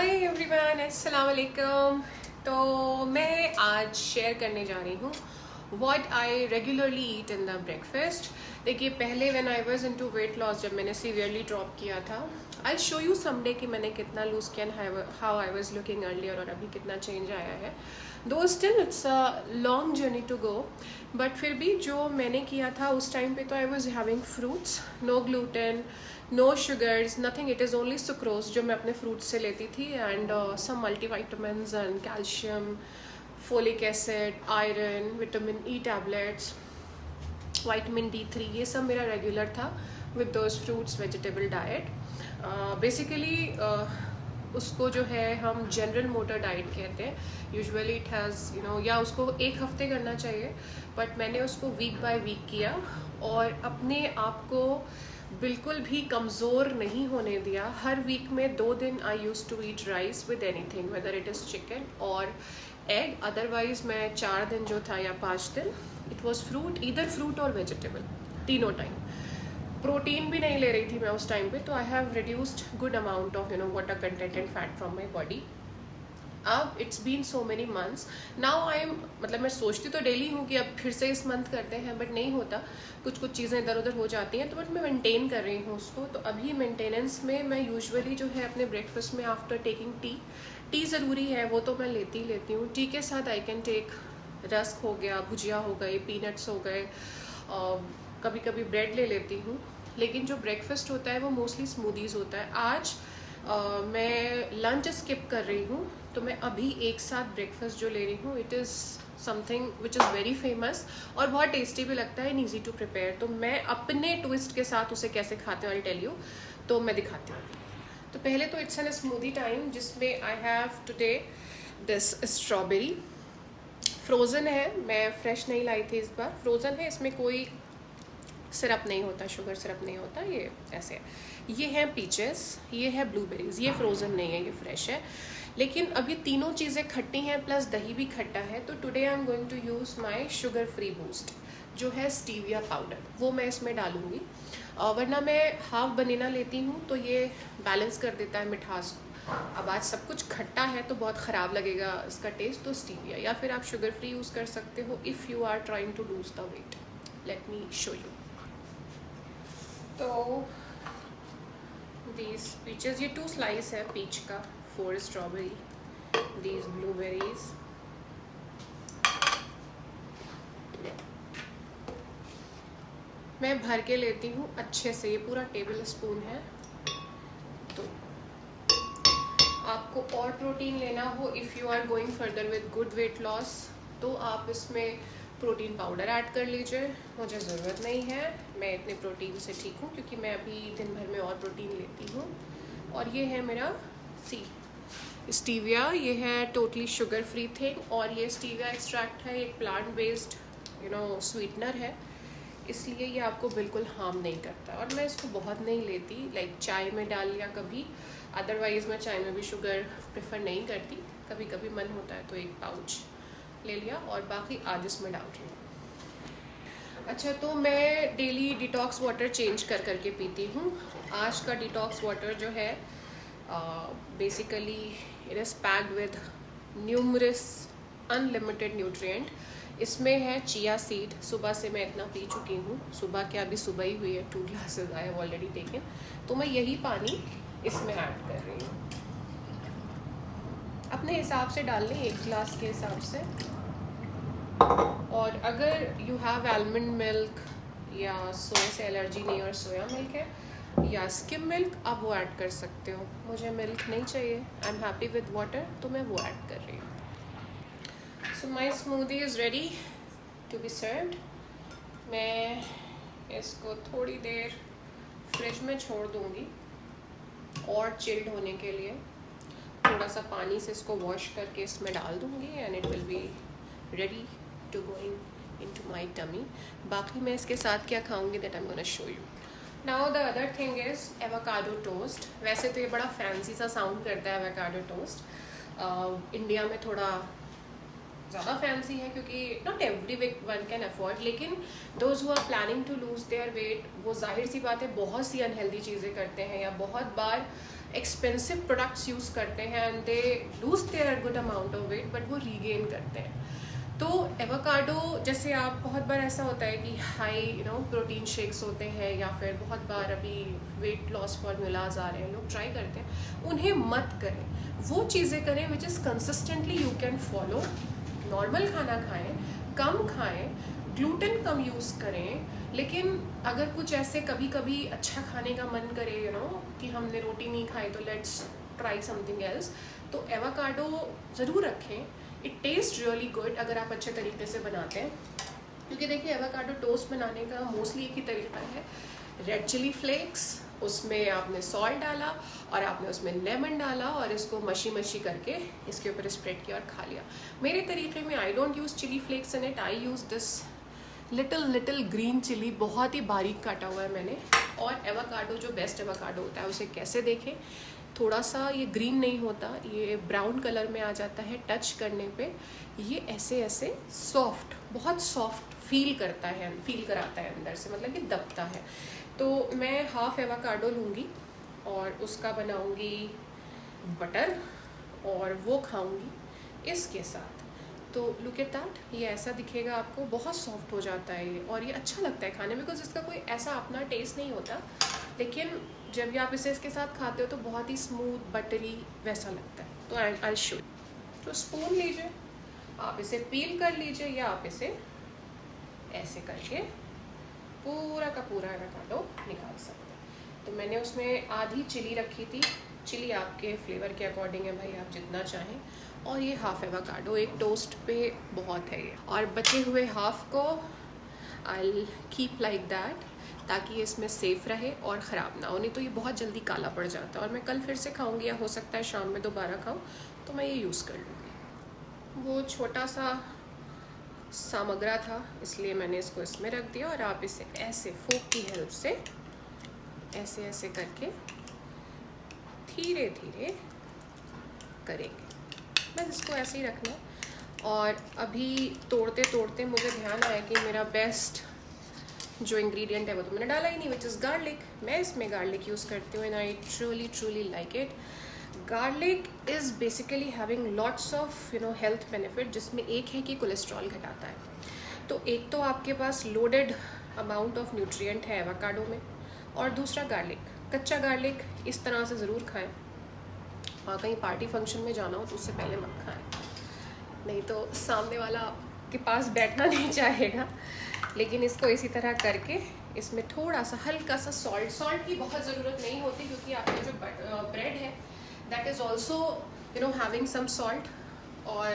Hi everyone, अस्सलाम वालेकुम। तो मैं आज शेयर करने जा रही हूँ what I regularly eat in the breakfast. देखिए, पहले when I was into weight loss, जब मैंने सीवियरली ड्रॉप किया था, आई शो यू समडे कि मैंने कितना लूज किया and how I was looking earlier और अभी कितना चेंज आया है। Though still it's a long journey to go, but फिर भी जो मैंने किया था उस टाइम पे, तो I was having fruits, no gluten, no sugars, nothing, it is only sucrose जो मैं अपने फ्रूट्स से लेती थी, and some multivitamins and calcium, folic acid, iron, vitamin E tablets, vitamin D3, ये सब मेरा रेगुलर था with those fruits vegetable diet. Basically उसको जो है हम जनरल मोटर डाइट कहते हैं। यूजुअली इट हैज़ या उसको एक हफ्ते करना चाहिए, बट मैंने उसको वीक बाय वीक किया और अपने आप को बिल्कुल भी कमज़ोर नहीं होने दिया। हर वीक में 2 दिन I used to eat rice with anything, whether it is chicken और एग। अदरवाइज मैं 4 दिन जो था या 5 दिन it was fruit, either fruit और वेजिटेबल, तीनों टाइम। प्रोटीन भी नहीं ले रही थी मैं उस टाइम पे, तो I have reduced good amount of water content and fat from my body. अब it's been so many months now I am, मतलब मैं सोचती तो डेली हूँ कि अब फिर से इस मंथ करते हैं, बट नहीं होता, कुछ चीज़ें इधर उधर हो जाती हैं, तो बट मैं मेंटेन कर रही हूँ उसको। तो अभी मेंटेनेंस में मैं यूजुअली जो है अपने ब्रेकफास्ट में आफ्टर टेकिंग टी ज़रूरी है, वो तो मैं लेती हूँ। टी के साथ आई कैन टेक रस्क हो गया, भुजिया हो गई, पीनट्स हो गए, कभी कभी ब्रेड ले लेती हूँ, लेकिन जो ब्रेकफास्ट होता है वो मोस्टली स्मूदीज़ होता है। आज मैं लंच स्किप कर रही हूँ, तो मैं अभी एक साथ ब्रेकफास्ट जो ले रही हूँ, it is something which is very famous और बहुत टेस्टी भी लगता है एंड ईजी टू प्रिपेयर। तो मैं अपने ट्विस्ट के साथ उसे कैसे खाते हैं आई टेल यू, तो मैं दिखाती हूँ। तो पहले तो इट्स एन स्मूदी टाइम, जिसमें I have today this strawberry, frozen है, मैं फ्रेश नहीं लाई थी इस बार, फ्रोज़न है, इसमें कोई सिरप नहीं होता, शुगर सिरप नहीं होता, ये ऐसे है। ये है पीचेस, ये है ब्लूबेरीज, ये फ्रोज़न नहीं है, ये फ्रेश है। लेकिन अब ये तीनों चीज़ें खट्टी हैं प्लस दही भी खट्टा है, तो today I am going to use my sugar free boost जो है स्टीविया पाउडर, वो मैं इसमें डालूँगी। वरना मैं हाफ बनाना लेती हूँ तो ये बैलेंस कर देता है मिठास को। अब आज सब कुछ खट्टा है तो बहुत ख़राब लगेगा इसका टेस्ट, तो स्टीविया या फिर आप शुगर फ्री यूज़ कर सकते हो if you are trying to lose the weight. Let me show you. तो these peaches, ये 2 स्लाइस है पीच का, 4 स्ट्रॉबेरी, these blueberries, मैं भर के लेती हूँ अच्छे से, ये पूरा टेबल स्पून है। तो आपको और प्रोटीन लेना हो, if you are going further with good weight loss, तो आप इसमें प्रोटीन पाउडर ऐड कर लीजिए। मुझे ज़रूरत नहीं है, मैं इतने प्रोटीन से ठीक हूँ क्योंकि मैं अभी दिन भर में और प्रोटीन लेती हूँ। और ये है मेरा स्टीविया, ये है टोटली शुगर फ्री थिंग, और ये स्टीविया एक्सट्रैक्ट है, एक प्लांट बेस्ड स्वीटनर है, इसलिए ये आपको बिल्कुल हार्म नहीं करता। और मैं इसको बहुत नहीं लेती, लाइक चाय में डाल लिया कभी, अदरवाइज़ मैं चाय में भी शुगर प्रेफर नहीं करती, कभी कभी मन होता है तो एक पाउच ले लिया और बाकी आज इसमें डाल रही हूँ। अच्छा, तो मैं डेली डिटॉक्स वाटर चेंज कर करके पीती हूँ। आज का डिटॉक्स वाटर जो है basically it is packed with numerous unlimited nutrient. इसमें है चिया सीड, सुबह से मैं इतना पी चुकी हूँ, सुबह क्या अभी सुबह ही हुई है, 2 glasses I have already taken, तो मैं यही पानी इसमें ऐड कर रही हूँ। अपने हिसाब से डाल लें, 1 ग्लास के हिसाब से। और अगर यू हैव आलमंड मिल्क या सोया से एलर्जी नहीं और सोया मिल्क है या स्किम मिल्क, आप वो ऐड कर सकते हो। मुझे मिल्क नहीं चाहिए, I am happy with water, तो मैं वो ऐड कर रही हूँ। So my smoothie is ready to be served. मैं इसको थोड़ी देर फ्रिज में छोड़ दूँगी और चिल्ड होने के लिए। थोड़ा सा पानी से इसको वॉश करके इसमें डाल दूँगी and it will be ready to going into my tummy. बाकी मैं इसके साथ क्या खाऊंगी that I am gonna show you. Now the other thing is avocado toast. वैसे तो ये बड़ा फैंसी सा साउंड करता है एवोकाडो टोस्ट, इंडिया में थोड़ा ज़्यादा फैंसी है क्योंकि not every one can afford, लेकिन those who are planning to lose their weight, वो जाहिर सी बात है बहुत सी अनहेल्दी चीज़ें करते हैं या बहुत बार एक्सपेंसिव प्रोडक्ट्स यूज़ करते हैं and they lose their good amount of weight, but वो रीगेन करते हैं। तो एवोकाडो, जैसे आप बहुत बार ऐसा होता है कि हाई प्रोटीन शेक्स होते हैं, या फिर बहुत बार अभी वेट लॉस फार्मूलाज आ रहे हैं, लोग ट्राई करते हैं, उन्हें मत करें। वो चीज़ें करें which is consistently you can follow. Normal खाना खाएं, कम खाएं, ग्लूटेन कम यूज़ करें। लेकिन अगर कुछ ऐसे कभी कभी अच्छा खाने का मन करे कि हमने रोटी नहीं खाई तो लेट्स ट्राई समथिंग एल्स, तो एवोकाडो ज़रूर रखें। इट टेस्ट रियली गुड अगर आप अच्छे तरीके से बनाते हैं, क्योंकि देखिए एवोकाडो टोस्ट बनाने का मोस्टली एक ही तरीका है, रेड चिली फ्लेक्स, उसमें आपने सॉल्ट डाला और आपने उसमें लेमन डाला और इसको मशी मशी करके इसके ऊपर स्प्रेड किया और खा लिया। मेरे तरीके में I don't use chilli flakes in it, I use this little green chilli, बहुत ही बारीक काटा हुआ है मैंने। और एवोकाडो जो बेस्ट एवोकाडो होता है उसे कैसे देखें, थोड़ा सा ये ग्रीन नहीं होता, ये ब्राउन कलर में आ जाता है टच करने पे, ये ऐसे ऐसे सॉफ्ट, बहुत सॉफ्ट फील कराता है अंदर से, मतलब कि दबता है। तो मैं हाफ एवोकाडो लूँगी और उसका बनाऊँगी बटर और वो खाऊँगी इसके साथ। तो लुक एट दैट, ये ऐसा दिखेगा आपको, बहुत सॉफ्ट हो जाता है ये, और ये अच्छा लगता है खाने में, बिकॉज इसका कोई ऐसा अपना टेस्ट नहीं होता, लेकिन जब भी आप इसे इसके साथ खाते हो तो बहुत ही स्मूथ बटरी वैसा लगता है। तो आई शो, तो स्पून लीजिए, आप इसे पील कर लीजिए, या आप इसे ऐसे करके पूरा का पूरा एवोकाडो निकाल सकते हैं। तो मैंने उसमें आधी चिली रखी थी, चिली आपके फ्लेवर के अकॉर्डिंग है भाई, आप जितना चाहें। और ये हाफ एवोकाडो एक टोस्ट पे बहुत है ये, और बचे हुए हाफ को I will keep like that, ताकि ये इसमें सेफ़ रहे और ख़राब ना हो, नहीं तो ये बहुत जल्दी काला पड़ जाता है। और मैं कल फिर से खाऊंगी, या हो सकता है शाम में दोबारा खाऊं, तो मैं ये यूज़ कर लूँगी। वो छोटा सा सामग्रा था इसलिए मैंने इसको इसमें रख दिया, और आप इसे ऐसे फोक की हेल्प से ऐसे ऐसे करके धीरे धीरे करेंगे, बस इसको ऐसे ही रखना। और अभी तोड़ते तोड़ते मुझे ध्यान आया कि मेरा बेस्ट जो इंग्रेडिएंट है वो तो मैंने डाला ही नहीं, विच इज़ गार्लिक। मैं इसमें गार्लिक यूज़ करती हूँ and I truly like it. Garlic is basically having lots of health benefit, जिसमें एक है कि कोलेस्ट्रॉल घटाता है। तो एक तो आपके पास लोडेड अमाउंट ऑफ न्यूट्रिएंट है एवोकाडो में, और दूसरा गार्लिक, कच्चा गार्लिक इस तरह से ज़रूर खाएं। और कहीं पार्टी फंक्शन में जाना हो तो उससे पहले मत खाएं, नहीं तो सामने वाला आपके पास बैठना नहीं चाहेगा। लेकिन इसको इसी तरह करके इसमें थोड़ा सा हल्का सा सॉल्ट की बहुत ज़रूरत नहीं होती, क्योंकि आपका जो ब्रेड है that is also having some salt, और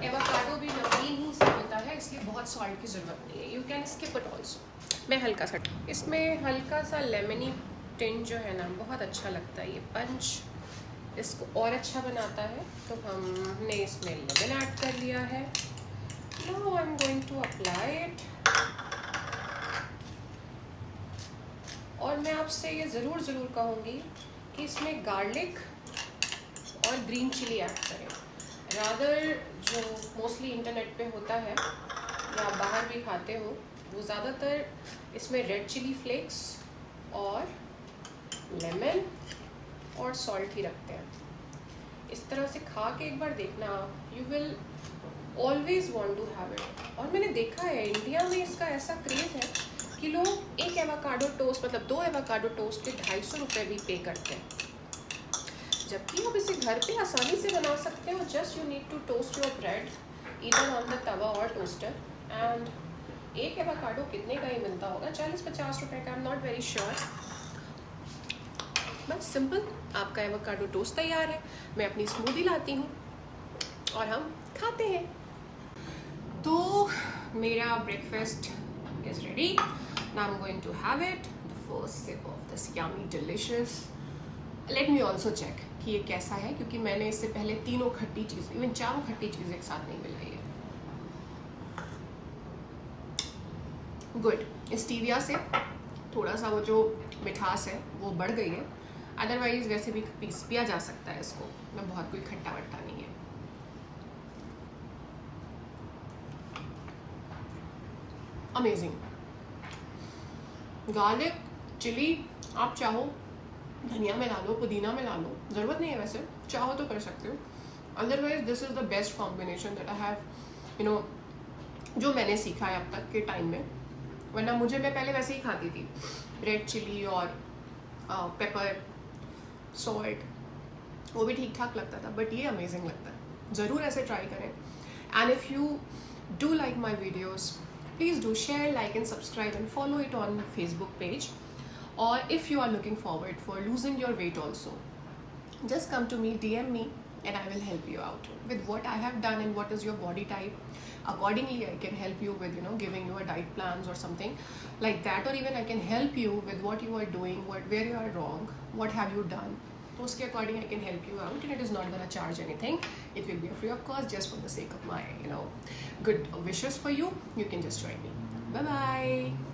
एवोकाडो भी नमकीन ही से होता है, इसलिए बहुत सॉल्ट की ज़रूरत नहीं है। You can skip it also. मैं हल्का सा, इसमें हल्का सा लेमनी टिंट जो है ना बहुत अच्छा लगता है, ये पंच इसको और अच्छा बनाता है। तो हमने इसमें लेमन ऐड कर लिया है। Now I am going to apply it. और मैं आपसे ये ज़रूर कहूँगी कि इसमें गार्लिक और ग्रीन चिली ऐड करें, रादर जो मोस्टली इंटरनेट पे होता है या आप बाहर भी खाते हो, वो ज़्यादातर इसमें रेड चिली फ्लेक्स और लेमन और सॉल्ट ही रखते हैं। इस तरह से खा के एक बार देखना, you will always want to have it. और मैंने देखा है इंडिया में इसका ऐसा क्रेज़ है कि लोग एक एवोकाडो टोस्ट, मतलब 2 एवोकाडो टोस्ट के 250 रुपये भी पे करते हैं, जबकि आप इसे घर पे आसानी से बना सकते हो। Just you need to toast your bread either on the tawa और टोस्टर, एंड एक एवोकाडो कितने का ही मिलता होगा, 40-50 रुपये का, I am not very sure. बस सिंपल, आपका एवोकाडो टोस्ट तैयार है। मैं अपनी स्मूदी लाती हूँ और हम खाते हैं। तो मेरा breakfast is ready. Now I am going to have it, the first sip of this yummy delicious. Let me also check कि ये कैसा है, क्योंकि मैंने इससे पहले 3 खट्टी चीज़, इवन 4 खट्टी चीज़ें एक साथ नहीं मिलाई है। गुड, स्टीविया से थोड़ा सा वो जो मिठास है वो बढ़ गई है, अदरवाइज वैसे भी पिया जा सकता है इसको, मैं बहुत कोई खट्टा वट्टा नहीं है। अमेजिंग। गार्लिक चिली आप चाहो धनिया मिला लो, पुदीना मिला लो, ज़रूरत नहीं है वैसे, चाहो तो कर सकते हो. Otherwise this is the best combination that I have जो मैंने सीखा है अब तक के टाइम में. वरना मैं पहले वैसे ही खाती थी, रेड चिली और पेपर सॉल्ट, वो भी ठीक ठाक लगता था, बट ये अमेजिंग लगता है. ज़रूर ऐसे ट्राई करें. And if you do like my videos, please do share, like and subscribe and follow it on Facebook page. Or if you are looking forward for losing your weight also, just come to me, DM me, and I will help you out with what I have done and what is your body type. Accordingly I can help you with giving you a diet plans or something like that, or even I can help you with what you are doing, where you are wrong, what have you done. So uske according I can help you out, and it is not going to charge anything. It will be a free of cost, just for the sake of my good wishes for you. You can just join me. Bye bye.